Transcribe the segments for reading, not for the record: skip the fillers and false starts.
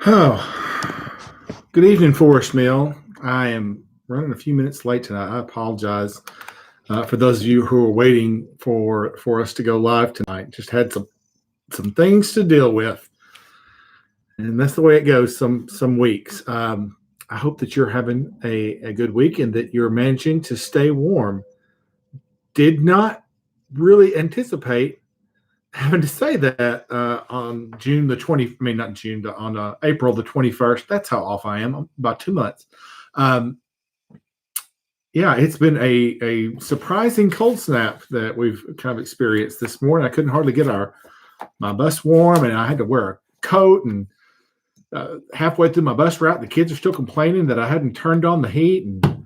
Oh, good evening, Forest Mill. I am running a few minutes late tonight. I apologize for those of you who are waiting for us to go live tonight. Just had some things to deal with, and that's the way it goes. Some weeks. I hope that you're having a good week and that you're managing to stay warm. Did not really anticipate having to say that on June the 20th, I mean, not June, on April the 21st. That's how off I am. I'm about 2 months. Um, yeah, it's been a surprising cold snap that we've kind of experienced this morning. I couldn't hardly get my bus warm, and I had to wear a coat. And halfway through my bus route, the kids are still complaining that I hadn't turned on the heat, and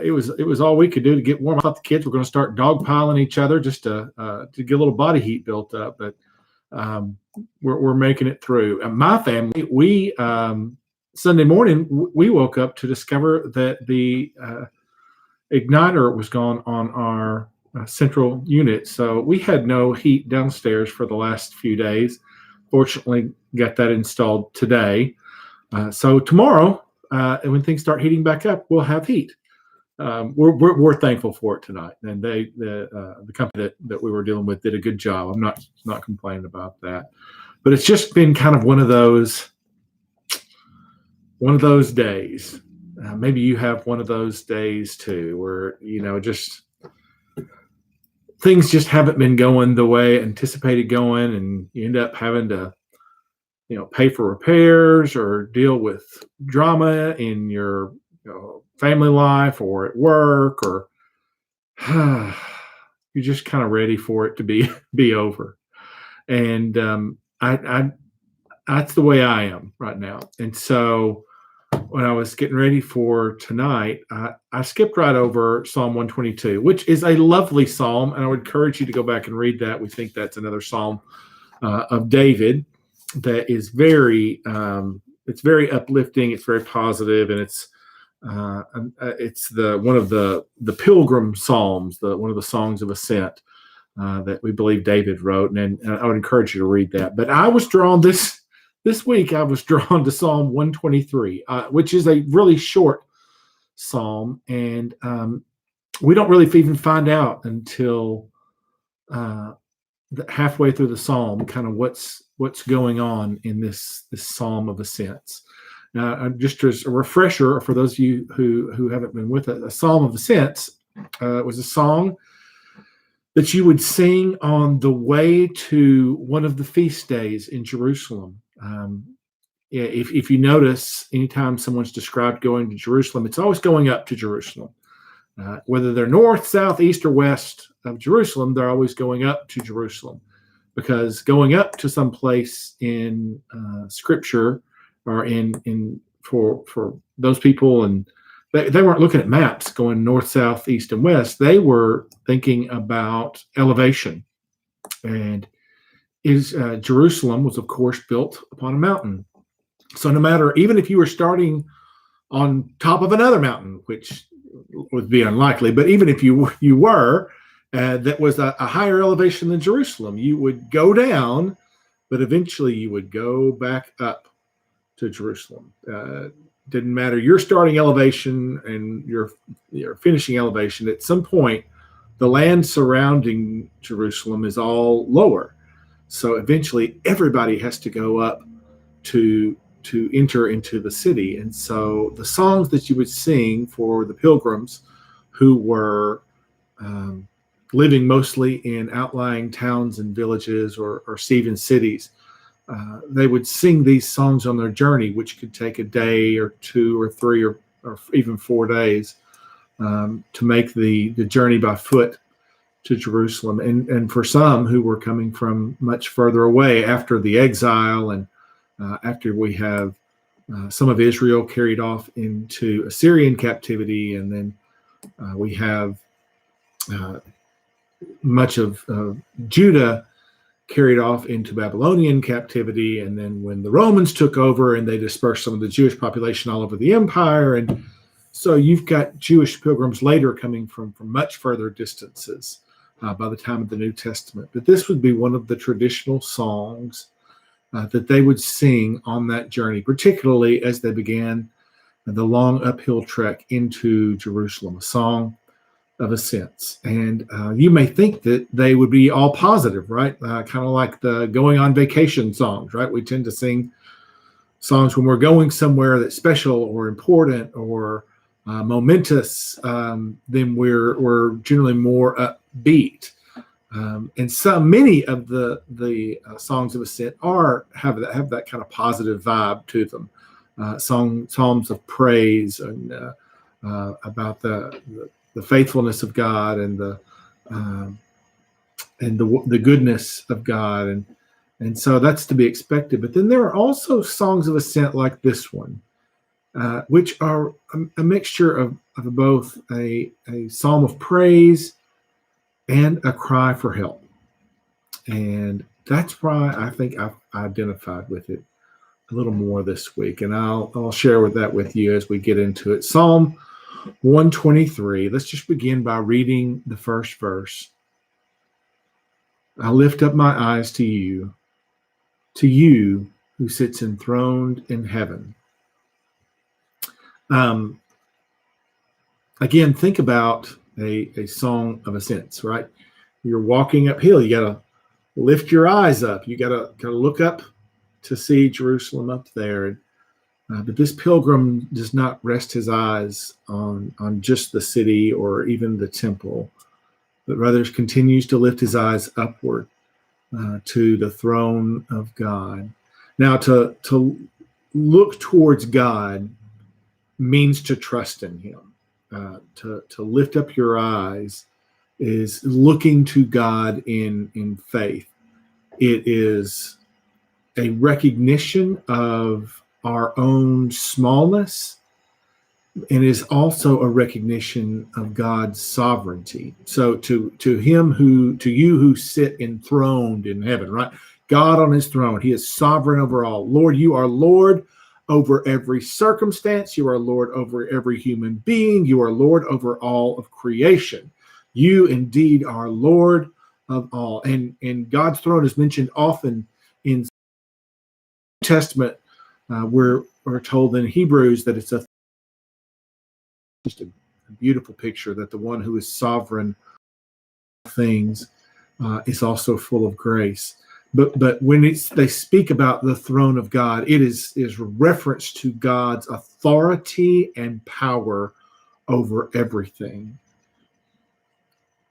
it was all we could do to get warm. I thought the kids were going to start dogpiling each other just to get a little body heat built up, but we're making it through. My family, we Sunday morning we woke up to discover that the igniter was gone on our central unit, so we had no heat downstairs for the last few days. Fortunately, got that installed today. So tomorrow, when things start heating back up, we'll have heat. We're thankful for it tonight, and the company that we were dealing with did a good job. I'm not complaining about that, but it's just been kind of one of those days. Maybe you have one of those days too, where just things just haven't been going the way anticipated going, and you end up having to pay for repairs or deal with drama in your family life or at work, or you're just kind of ready for it to be over. And I that's the way I am right now. And so when I was getting ready for tonight, I skipped right over Psalm 122, which is a lovely psalm, and I would encourage you to go back and read that. We think that's another psalm of David that is very uplifting. It's very positive, and it's one of the Pilgrim Psalms, one of the songs of ascent that we believe David wrote, and I would encourage you to read that. But I was drawn this week. I was drawn to Psalm 123, which is a really short psalm, and we don't really even find out until halfway through the psalm, kind of what's going on in this psalm of ascents. Now, just as a refresher for those of you who haven't been with it, a psalm of ascents was a song that you would sing on the way to one of the feast days in Jerusalem. If you notice, anytime someone's described going to Jerusalem, it's always going up to Jerusalem. Whether they're north, south, east, or west of Jerusalem, they're always going up to Jerusalem, because going up to some place in Scripture, or for those people, and they weren't looking at maps going north, south, east, and west. They were thinking about elevation, and Jerusalem was, of course, built upon a mountain. So no matter, even if you were starting on top of another mountain, which would be unlikely, but even if you were, that was a higher elevation than Jerusalem, you would go down, but eventually you would go back up to Jerusalem. Didn't matter your starting elevation and your finishing elevation. At some point, the land surrounding Jerusalem is all lower. So eventually everybody has to go up to enter into the city. And so the songs that you would sing for the pilgrims who were living mostly in outlying towns and villages or even cities, they would sing these songs on their journey, which could take a day or two or three or even 4 days to make the journey by foot to Jerusalem. And for some who were coming from much further away after the exile, and after we have some of Israel carried off into Assyrian captivity, and then we have much of Judah carried off into Babylonian captivity, and then when the Romans took over and they dispersed some of the Jewish population all over the empire, and so you've got Jewish pilgrims later coming from much further distances by the time of the New Testament. But this would be one of the traditional songs that they would sing on that journey, particularly as they began the long uphill trek into Jerusalem, a song of ascents. And you may think that they would be all positive, right? Kind of like the going on vacation songs, right? We tend to sing songs when we're going somewhere that's special or important or momentous. Then we're generally more upbeat. And many of the songs of ascent have that kind of positive vibe to them. Psalms of praise and about the faithfulness of God and the goodness of God, and so that's to be expected. But then there are also songs of ascent like this one, which are a mixture of both a psalm of praise and a cry for help. And that's why I think I've identified with it a little more this week. And I'll share that with you as we get into it. Psalm 123. Let's just begin by reading the first verse. I lift up my eyes to you who sits enthroned in heaven. Again, think about a song of ascents, right? You're walking uphill. You got to lift your eyes up. You got to look up to see Jerusalem up there. But this pilgrim does not rest his eyes on just the city or even the temple, but rather continues to lift his eyes upward to the throne of God. Now, to look towards God means to trust in him. To lift up your eyes is looking to God in faith. It is a recognition of our own smallness, and is also a recognition of God's sovereignty. So to you who sit enthroned in heaven, right? God on his throne, he is sovereign over all. Lord, you are Lord over every circumstance. You are Lord over every human being. You are Lord over all of creation. You indeed are Lord of all. And God's throne is mentioned often in the New Testament. We're told in Hebrews that it's just a beautiful picture that the one who is sovereign things is also full of grace. But when they speak about the throne of God, it is reference to God's authority and power over everything.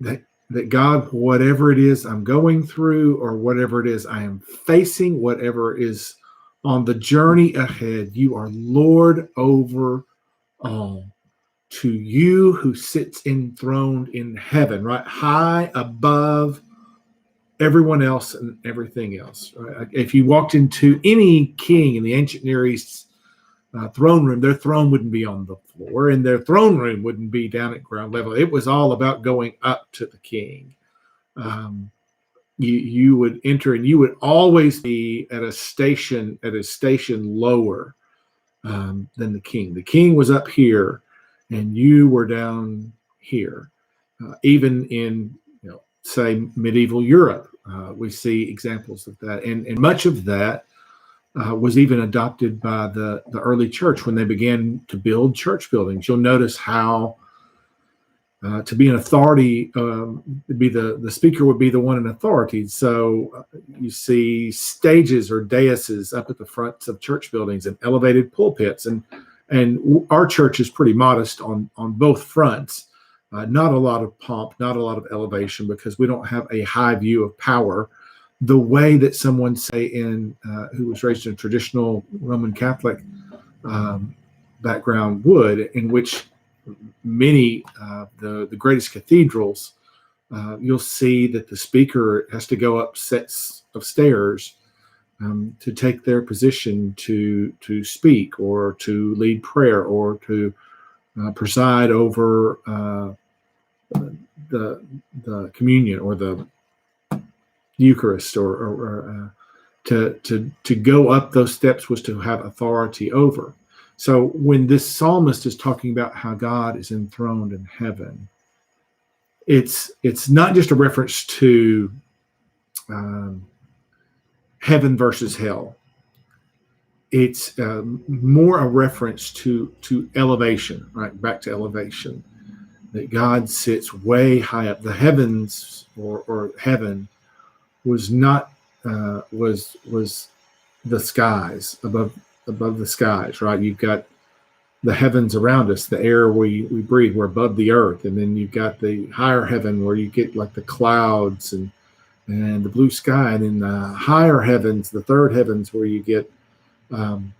That God, whatever it is I'm going through, or whatever it is I am facing, whatever is on the journey ahead, you are Lord over all. To you who sits enthroned in heaven, right? High above everyone else and everything else. Right? If you walked into any king in the ancient Near East throne room, their throne wouldn't be on the floor, and their throne room wouldn't be down at ground level. It was all about going up to the king. You would enter, and you would always be at a station lower than the king. The king was up here, and you were down here. Even in, say, medieval Europe, we see examples of that, and much of that was even adopted by the early church when they began to build church buildings. You'll notice how to be an authority, the speaker would be the one in authority. So you see stages or daises up at the fronts of church buildings and elevated pulpits, and our church is pretty modest on both fronts. Not a lot of pomp, not a lot of elevation, because we don't have a high view of power the way that someone, say, who was raised in a traditional Roman Catholic background would, in which many the greatest cathedrals, you'll see that the speaker has to go up sets of stairs to take their position to speak or to lead prayer or to preside over the communion or the Eucharist, or to go up those steps was to have authority over. So when this psalmist is talking about how God is enthroned in heaven, it's not just a reference to heaven versus hell. It's more a reference to elevation, right? Back to elevation. That God sits way high up. The heavens or heaven was not was the skies above the skies, right? You've got the heavens around us, the air we breathe, we're above the earth, and then you've got the higher heaven where you get like the clouds and the blue sky, and then the higher heavens, the third heavens, where you get sun,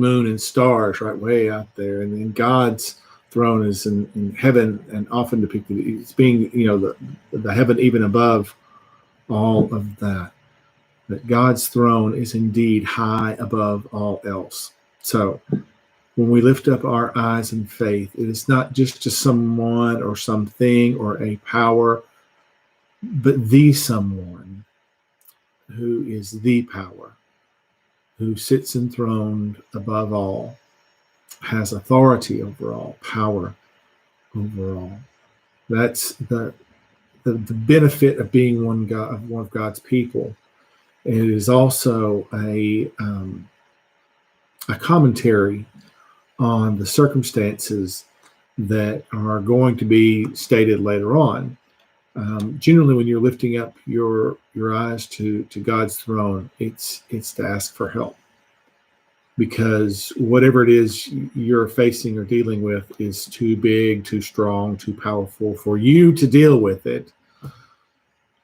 moon, and stars, right way out there, and then God's throne is in heaven, and often depicted as being, the heaven even above all of that. That God's throne is indeed high above all else. So when we lift up our eyes in faith, it is not just to someone or something or a power, but the someone who is the power, who sits enthroned above all, has authority over all, power over all. That's the benefit of being one of God's people. It is also a commentary on the circumstances that are going to be stated later on. Generally, when you're lifting up your eyes to God's throne, it's to ask for help, because whatever it is you're facing or dealing with is too big, too strong, too powerful for you to deal with it.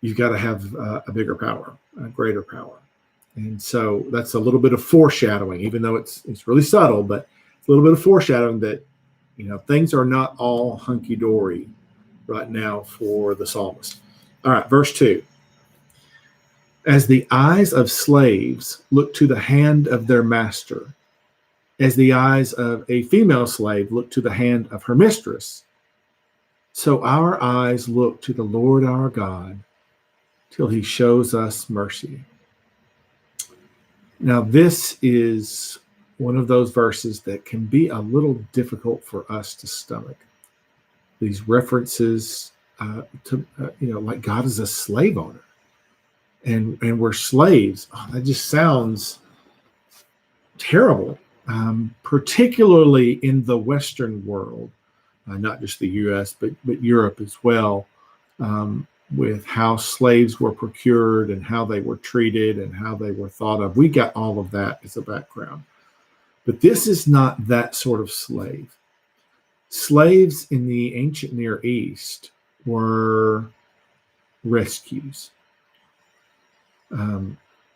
You've got to have a bigger power, a greater power. And so that's a little bit of foreshadowing, even though it's really subtle, but it's a little bit of foreshadowing that, things are not all hunky-dory right now for the psalmist. All right, verse 2. As the eyes of slaves look to the hand of their master, as the eyes of a female slave look to the hand of her mistress, so our eyes look to the Lord our God till he shows us mercy. Now, this is one of those verses that can be a little difficult for us to stomach. These references to, like God is a slave owner, and we're slaves. Oh, that just sounds terrible, particularly in the Western world, not just the U.S., but Europe as well, with how slaves were procured and how they were treated and how they were thought of. We got all of that as a background. But this is not that sort of slave. Slaves in the ancient Near East were rescues.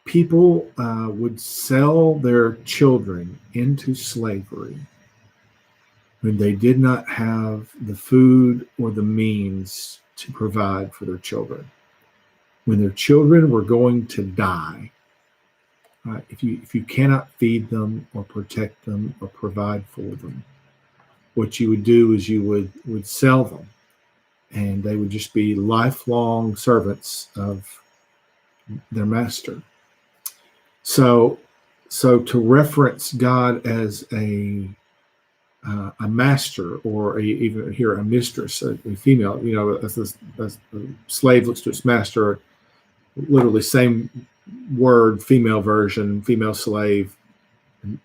People would sell their children into slavery when they did not have the food or the means to provide for their children. When their children were going to die, if you cannot feed them or protect them or provide for them, what you would do is you would sell them, and they would just be lifelong servants of their master. So to reference God as a master, or even here a mistress, a female, as a slave looks to its master, literally same word, female version, female slave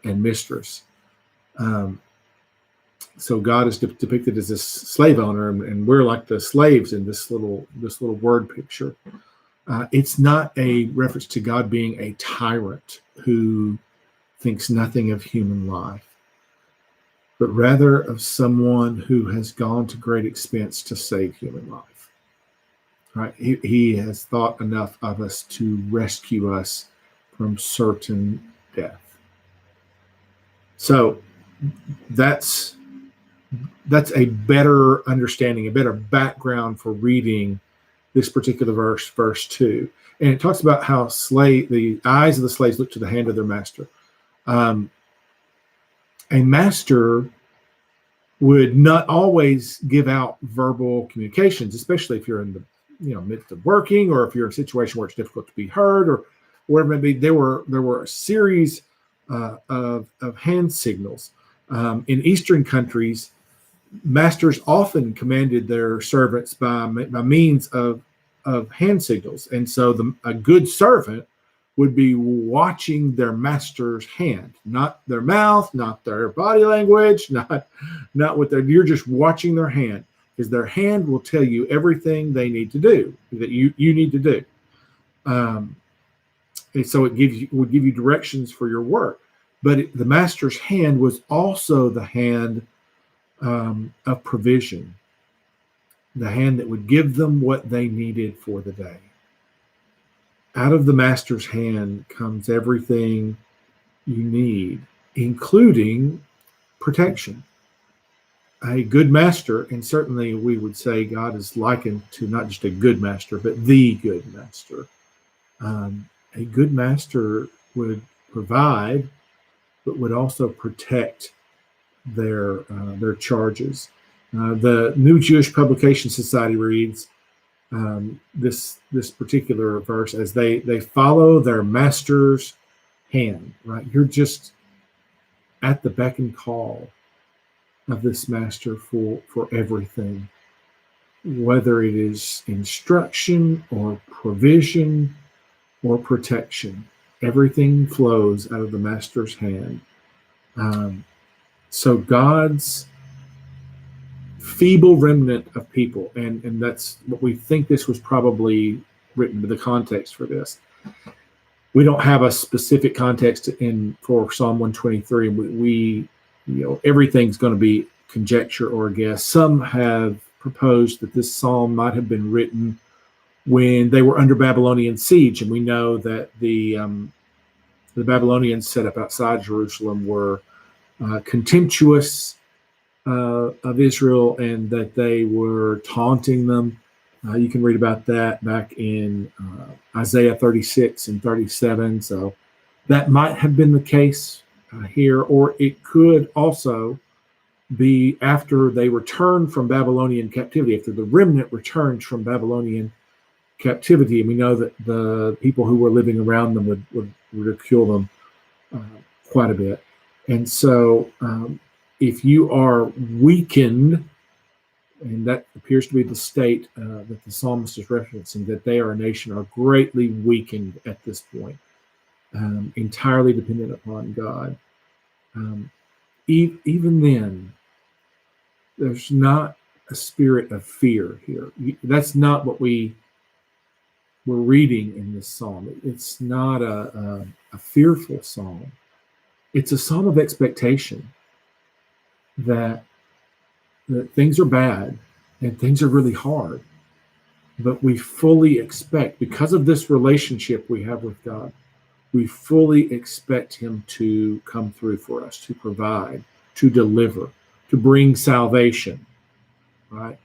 and mistress. So God is depicted as this slave owner, and we're like the slaves in this little word picture. It's not a reference to God being a tyrant who thinks nothing of human life, but rather of someone who has gone to great expense to save human life. Right? He has thought enough of us to rescue us from certain death. So that's a better understanding, a better background for reading this particular verse 2. And it talks about how the eyes of the slaves look to the hand of their master. A master would not always give out verbal communications, especially if you're in the midst of working, or if you're in a situation where it's difficult to be heard, or whatever it may be. There were a series of hand signals. In Eastern countries, masters often commanded their servants by means of of hand signals. And so a good servant would be watching their master's hand, not their mouth, not their body language, not what you're just watching their hand, because their hand will tell you everything they need to do, that you need to do. And so would give you directions for your work. But the master's hand was also the hand of provision, the hand that would give them what they needed for the day. Out of the master's hand comes everything you need, including protection. A good master, and certainly we would say God is likened to not just a good master, but the good master. A good master would provide, but would also protect their charges. The New Jewish Publication Society reads this particular verse as they follow their master's hand. Right, you're just at the beck and call of this master for everything, whether it is instruction or provision or protection. Everything flows out of the master's hand. So God's feeble remnant of people, and that's what we think this was probably written to the context for this. We don't have a specific context for Psalm 123. We everything's going to be conjecture or a guess. Some have proposed that this psalm might have been written when they were under Babylonian siege, and we know that the Babylonians set up outside Jerusalem were contemptuous of Israel, and that they were taunting them. You can read about that back in Isaiah 36 and 37. So that might have been the case here, or it could also be after they returned from Babylonian captivity, after the remnant returned from Babylonian captivity. And we know that the people who were living around them would ridicule them quite a bit. And so if you are weakened, and that appears to be the state that the psalmist is referencing, that they are a nation are greatly weakened at this point, entirely dependent upon God. Even then, there's not a spirit of fear here. That's not what we're reading in this psalm. It's not a fearful psalm. It's a psalm of expectation that things are bad and things are really hard, but we fully expect, because of this relationship we have with God, we fully expect him to come through for us, to provide, to deliver, to bring salvation, right?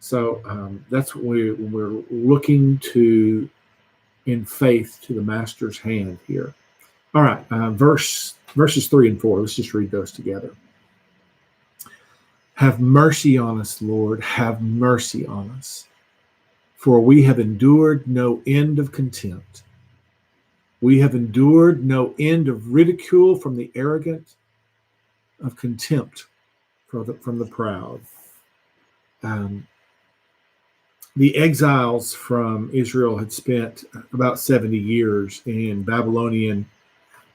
So that's what we're looking to in faith to the master's hand here. All right, verses 3 and 4. Let's just read those together. Have mercy on us, Lord, have mercy on us, for we have endured no end of contempt. We have endured no end of ridicule from the arrogant, of contempt from the proud. The exiles from Israel had spent about 70 years in Babylonian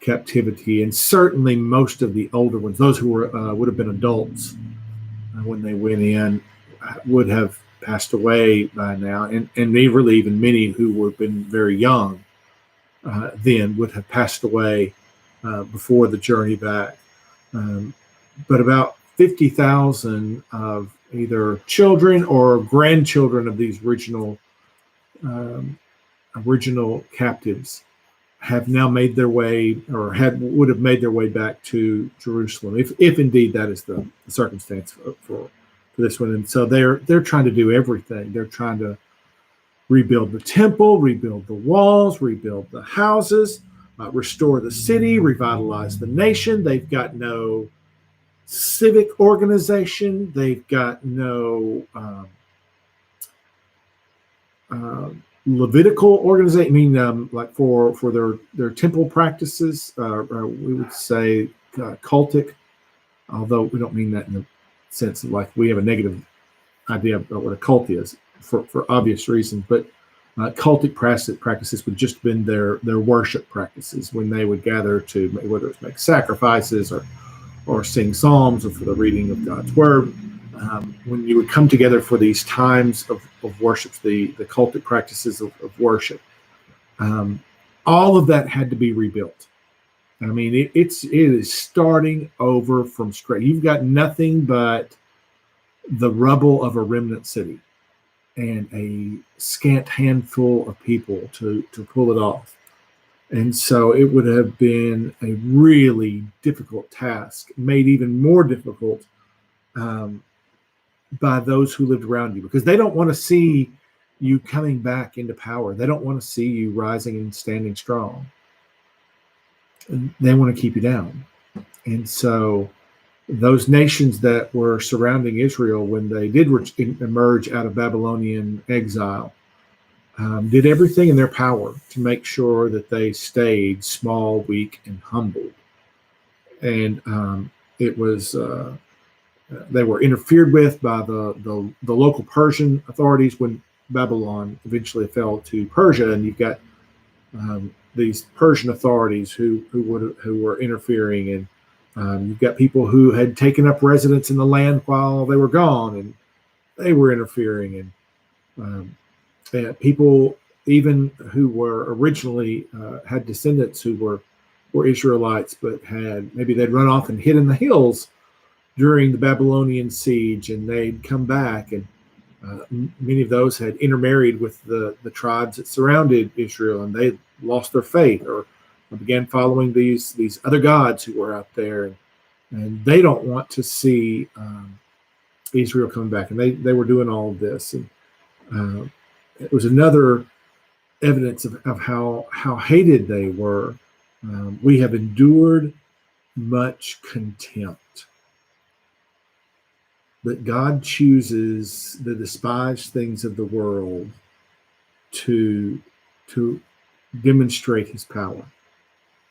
captivity, and certainly most of the older ones, those who would have been adults when they went in, would have passed away by now, and really even many who would have been very young then would have passed away before the journey back. But about 50,000 of either children or grandchildren of these original captives have now made their way, or would have made their way back to Jerusalem, if indeed that is the circumstance for this one. And so they're trying to do everything. They're trying to rebuild the temple, rebuild the walls, rebuild the houses, restore the city, revitalize the nation. They've got no civic organization. They've got no Levitical organization. I mean, like for their temple practices, we would say cultic, although we don't mean that in the sense of like we have a negative idea about what a cult is. for obvious reasons. But cultic practices would just been their worship practices when they would gather to, whether it's make sacrifices or sing psalms or for the reading of God's word. When you would come together for these times of worship, the cultic practices of worship, all of that had to be rebuilt. I mean, it is starting over from scratch. You've got nothing but the rubble of a remnant city and a scant handful of people to pull it off. And so it would have been a really difficult task, made even more difficult by those who lived around you, because they don't want to see you coming back into power. They don't want to see you rising and standing strong. They want to keep you down. And so those nations that were surrounding Israel when they did emerge out of Babylonian exile did everything in their power to make sure that they stayed small, weak, and humble. And it was they were interfered with by the local Persian authorities when Babylon eventually fell to Persia, and you've got these Persian authorities who were interfering, and you've got people who had taken up residence in the land while they were gone, and they were interfering, and people even who were originally had descendants who were Israelites, but maybe they'd run off and hid in the hills during the Babylonian siege, and they'd come back, and many of those had intermarried with the tribes that surrounded Israel, and they lost their faith or began following these other gods who were out there, and they don't want to see Israel come back, and they were doing all of this, and it was another evidence of how hated they were. We have endured much contempt, but God chooses the despised things of the world to demonstrate his power.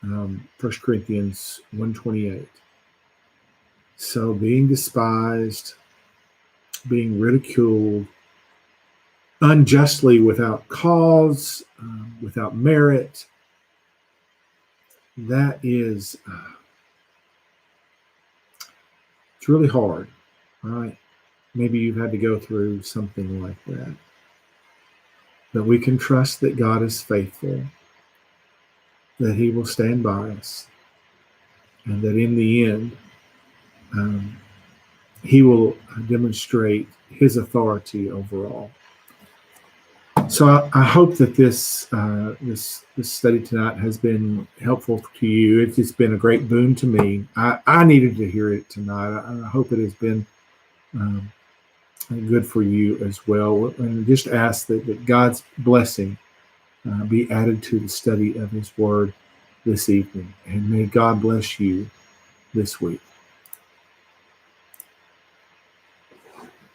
1 Corinthians 1:28. So being despised, being ridiculed unjustly without cause, without merit, that is it's really hard, right? Maybe you've had to go through something like that. But we can trust that God is faithful, that he will stand by us, and that in the end, he will demonstrate his authority over all. So I hope that this study tonight has been helpful to you. It's just been a great boon to me. I needed to hear it tonight. I hope it has been good for you as well. And just ask that God's blessing be added to the study of his word this evening. And may God bless you this week.